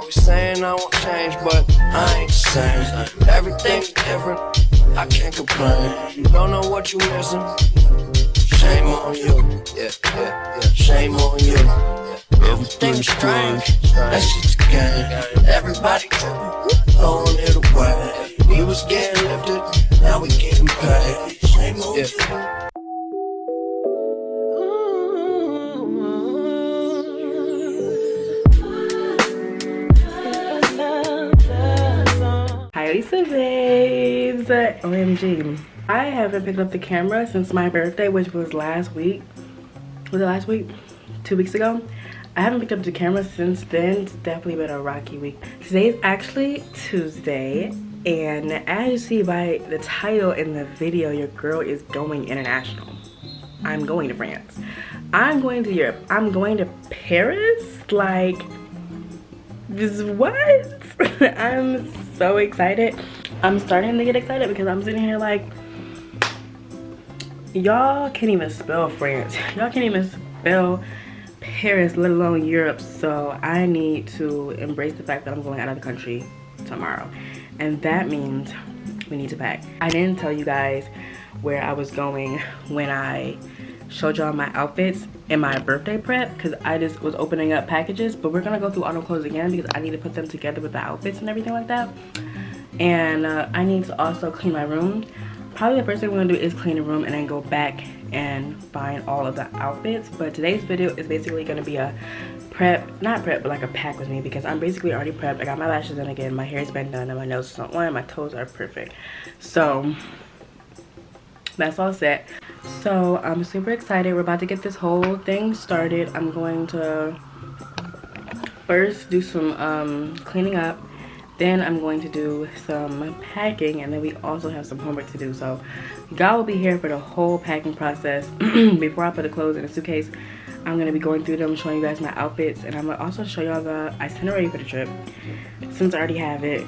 always saying I won't change, but I ain't the same. Everything's different, I can't complain. You don't know what you missing. Shame on you, yeah. Shame on you. Everything's strange, that's just a game. Everybody throwing it away. We was getting lifted, now we getting paid. Shame on you. Hi Lisa babes, OMG. I haven't picked up the camera since my birthday, which was last week. Was it last week? 2 weeks ago? I haven't picked up the camera since then. It's definitely been a rocky week. Today's actually Tuesday, and as you see by the title in the video, your girl is going international. I'm going to France. I'm going to Europe. I'm going to Paris. Like, this what? I'm so excited. I'm starting to get excited because I'm sitting here like, y'all can't even spell France. Y'all can't even spell Paris, let alone Europe. So I need to embrace the fact that I'm going out of the country tomorrow, and that means we need to pack. I didn't tell you guys where I was going when I showed y'all my outfits in my birthday prep, because I just was opening up packages, but we're gonna go through auto clothes again because I need to put them together with the outfits and everything like that. And I need to also clean my room. Probably the first thing we're gonna do is clean the room and then go back and find all of the outfits. But today's video is basically gonna be a not prep, but like a pack with me, because I'm basically already prepped. I got my lashes in again, my hair's been done, and my nails is on one, my toes are perfect. So that's all set. So I'm super excited. We're about to get this whole thing started. I'm going to first do some cleaning up, then I'm going to do some packing, and then we also have some homework to do. So y'all will be here for the whole packing process. Before I put the clothes in a suitcase, I'm going to be going through them, showing you guys my outfits, and I'm going to also show y'all the itinerary for the trip since I already have it.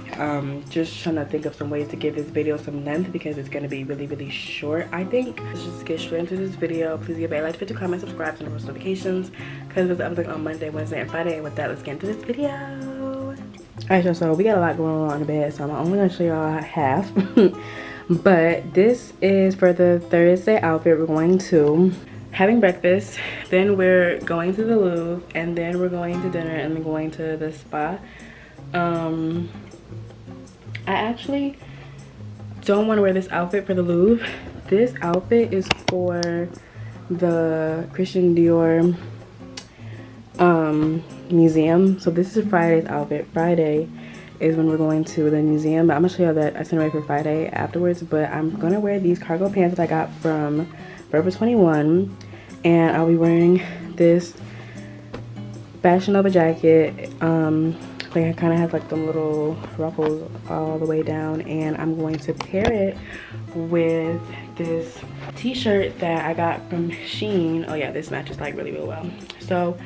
Just trying to think of some ways to give this video some length because it's going to be really short, I think. Let's just get straight into this video. Please give a like, 50 comment, subscribe, turn on post notifications because there's uploading on Monday, Wednesday, and Friday. And with that, let's get into this video. Alright, y'all, so we got a lot going on in the bed, so I'm only going to show y'all half. But this is for the Thursday outfit. We're going to having breakfast, then we're going to the Louvre, and then we're going to dinner, and then going to the spa. I actually don't want to wear this outfit for the Louvre. This outfit is for the Christian Dior museum. So this is Friday's outfit. Friday is when we're going to the museum, but I'm gonna show you that itinerary for Friday afterwards. But I'm gonna wear these cargo pants that I got from Forever 21, and I'll be wearing this Fashion Nova jacket. Like it kind of has like them little ruffles all the way down, and I'm going to pair it with this t-shirt that I got from Shein. Oh yeah, this matches like really well. So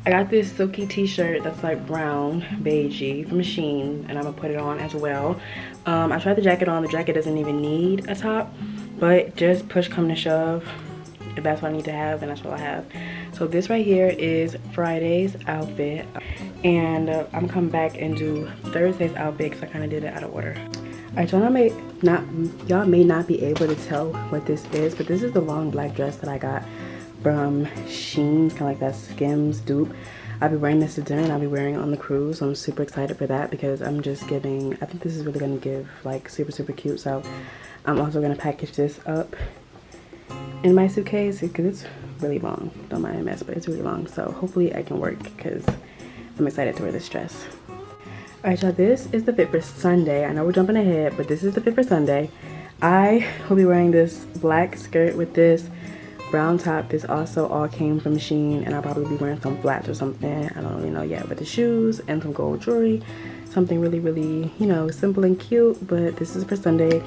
I got this silky t-shirt that's like brown beigey from Shein, and I'm gonna put it on as well. I tried the jacket on. The jacket doesn't even need a top, but just push come to shove, if that's what I need to have, then that's what I have. So this right here is Friday's outfit, and I'm coming back and do Thursday's outfit because I kind of did it out of order. Alright, y'all may not be able to tell what this is, but this is the long black dress that I got from Shein, kind of like that Skims dupe. I'll be wearing this to dinner, and I'll be wearing it on the cruise. So I'm super excited for that because I'm just giving, I think this is really going to give like super cute. So I'm also going to package this up in my suitcase because it's really long. Don't mind a mess, but it's really long. So hopefully I can work because I'm excited to wear this dress. Alright, y'all, this is the fit for Sunday. I know we're jumping ahead, but this is the fit for Sunday. I will be wearing this black skirt with this brown top. This also all came from Shein, and I'll probably be wearing some flats or something. I don't really know yet, but the shoes and some gold jewelry. Something really, you know, simple and cute, but this is for Sunday.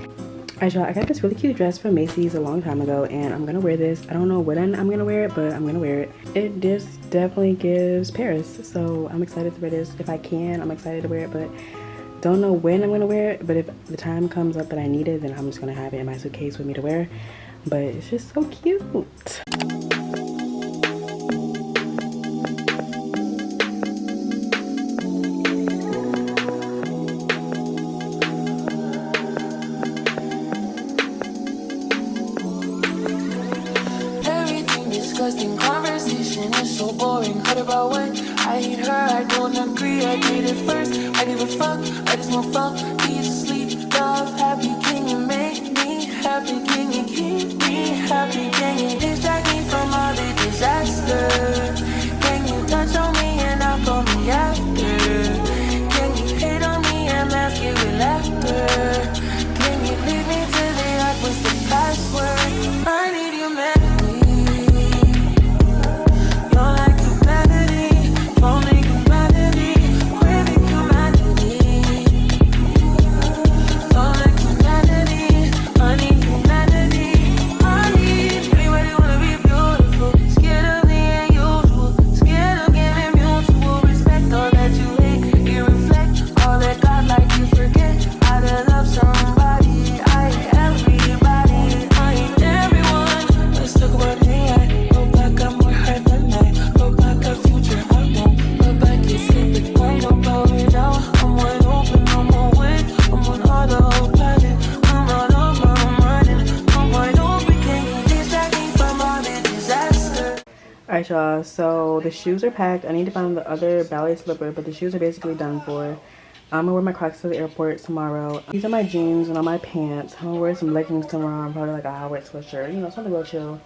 Alright, y'all, I got this really cute dress from Macy's a long time ago, and I'm gonna wear this. I don't know when I'm gonna wear it, but I'm gonna wear it. It just definitely gives Paris, so I'm excited to wear this. If I can, I'm excited to wear it, but don't know when I'm gonna wear it. But if the time comes up that I need it, then I'm just gonna have it in my suitcase with me to wear. But it's just so cute. boring. Heard about when I hate her, I don't agree. I did it first, I give a fuck, I just want fun. Eat, sleep, love, happy. Can you make me happy? Can you keep me happy? Can you distract me from all the disaster? Can you touch on me and I'll call me after? Can you hate on me and mask it with laughter? Can you leave me to the yard? What's the password? I need humanity. You're like humanity, only humanity, with humanity. You're like humanity, I need humanity. I need anybody wanna be beautiful, scared of the unusual, scared of giving mutual respect. All that you hate, you reflect all that God like you forget how to love somebody. I hate everybody, I hate everyone. Let's talk about AI. Look back, I'm more hurt than that. Look back at future, I won't look back. You see the point, don't bow me down. I'm wide open, I'm on win. I'm on autopilot. I'm all over, I'm running. I'm wide open, can you distract me from all the disaster? Alright, y'all, so the shoes are packed. I need to find the other ballet slipper, but the shoes are basically done for. I'm gonna wear my Crocs to the airport tomorrow. These are my jeans and all my pants. I'm gonna wear some leggings tomorrow, probably like a Howard sweatshirt, you know, something real chill.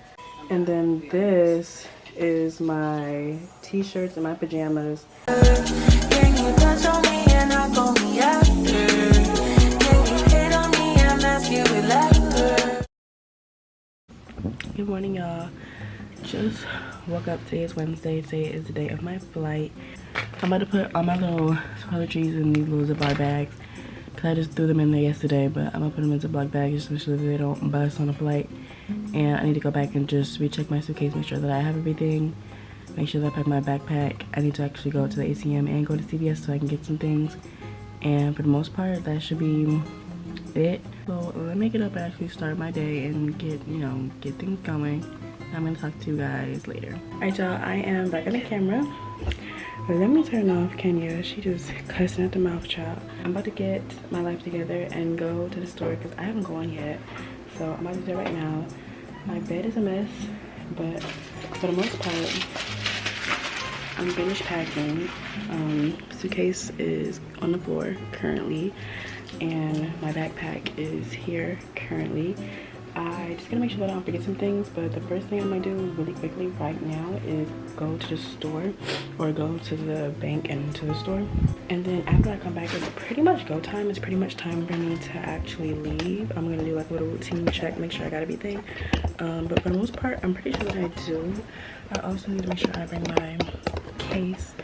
And then this is my t-shirts and my pajamas. Can you touch on me and I'll call me after? Can you hate on me and mask it with laughter? Good morning, y'all. Just woke up. Today is Wednesday. Today is the day of my flight. I'm about to put all my little toiletries in these little Ziploc bags because I just threw them in there yesterday, but I'm gonna put them in Ziploc bags just to make sure that they don't bust on the flight. And I need to go back and just recheck my suitcase, make sure that I have everything, make sure that I pack my backpack. I need to actually go to the ATM and go to CVS so I can get some things. And for the most part, that should be it. So let me get up and actually start my day and get, you know, get things going. I'm gonna talk to you guys later. Alright, y'all, I am back on the camera. But let me turn off Kenya. She just cussing at the mouth, child. I'm about to get my life together and go to the store because I haven't gone yet. So I'm about to do that right now. My bed is a mess, but for the most part, I'm finished packing. Suitcase is on the floor currently, and my backpack is here currently. I just gotta make sure that I don't forget some things, but the first thing I'm gonna do really quickly right now is go to the store, or go to the bank and to the store. And then after I come back, it's pretty much go time. It's pretty much time for me to actually leave. I'm gonna do like a little routine check, make sure I got everything. But for the most part, I'm pretty sure that I do. I also need to make sure I bring my case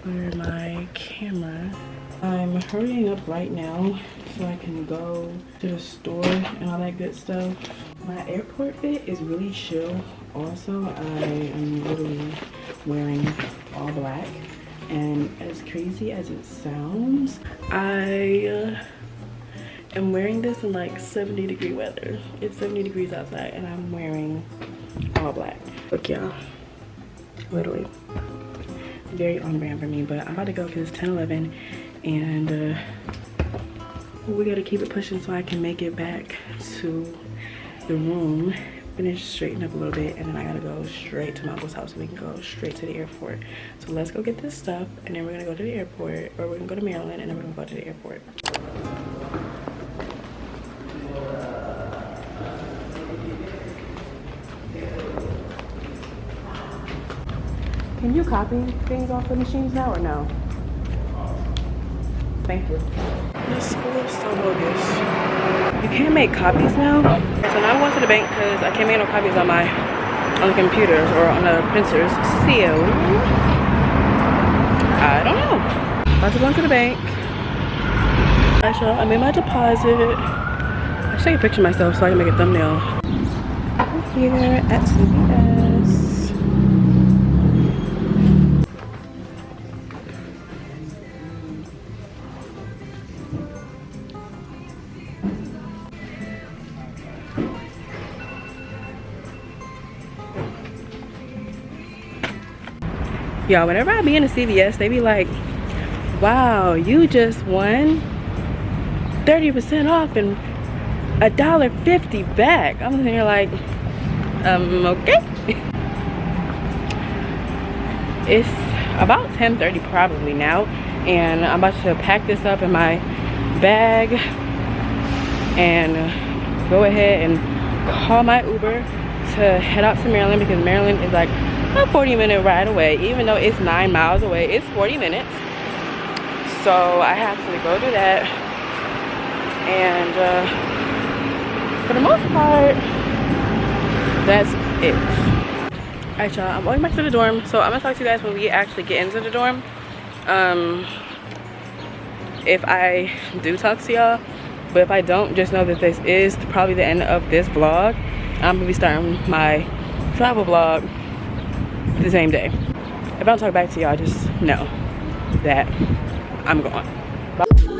for my camera. I'm hurrying up right now so I can go to the store and all that good stuff. My airport fit is really chill. Also, I am literally wearing all black, and as crazy as it sounds, I am wearing this in like 70-degree weather. It's 70 degrees outside and I'm wearing all black. Look, y'all, literally very on brand for me. But I'm about to go because it's 10:11 and we gotta keep it pushing so I can make it back to the room, finish straightening up a little bit, and then I gotta go straight to my uncle's house so we can go straight to the airport. So let's go get this stuff, and then we're gonna go to the airport, or we're gonna go to Maryland, and then we're gonna go to the airport. Can you copy things off the machines now or no? Thank you. This school is so bogus. You can't make copies now. So now I'm going to the bank because I can't make no copies on the computers or on the printers. So I don't know. About to go to the bank. Alright, y'all, I made my deposit. I should take a picture of myself so I can make a thumbnail. We're here at CVS. Y'all, whenever I be in a CVS, they be like, wow, you just won 30% off and $1.50 back. I'm sitting here like, okay. It's about 10:30 probably now, and I'm about to pack this up in my bag and go ahead and call my Uber to head out to Maryland, because Maryland is like a 40-minute ride away. Even though it's 9 miles away, it's 40 minutes. So I have to go do that, and for the most part, that's it. Alright y'all, I'm going back to the dorm, so I'm gonna talk to you guys when we actually get into the dorm. If I do talk to y'all, but if I don't, just know that this is probably the end of this vlog. I'm gonna be starting my travel vlog the same day. If I don't talk back to y'all, just know that I'm gone. Bye.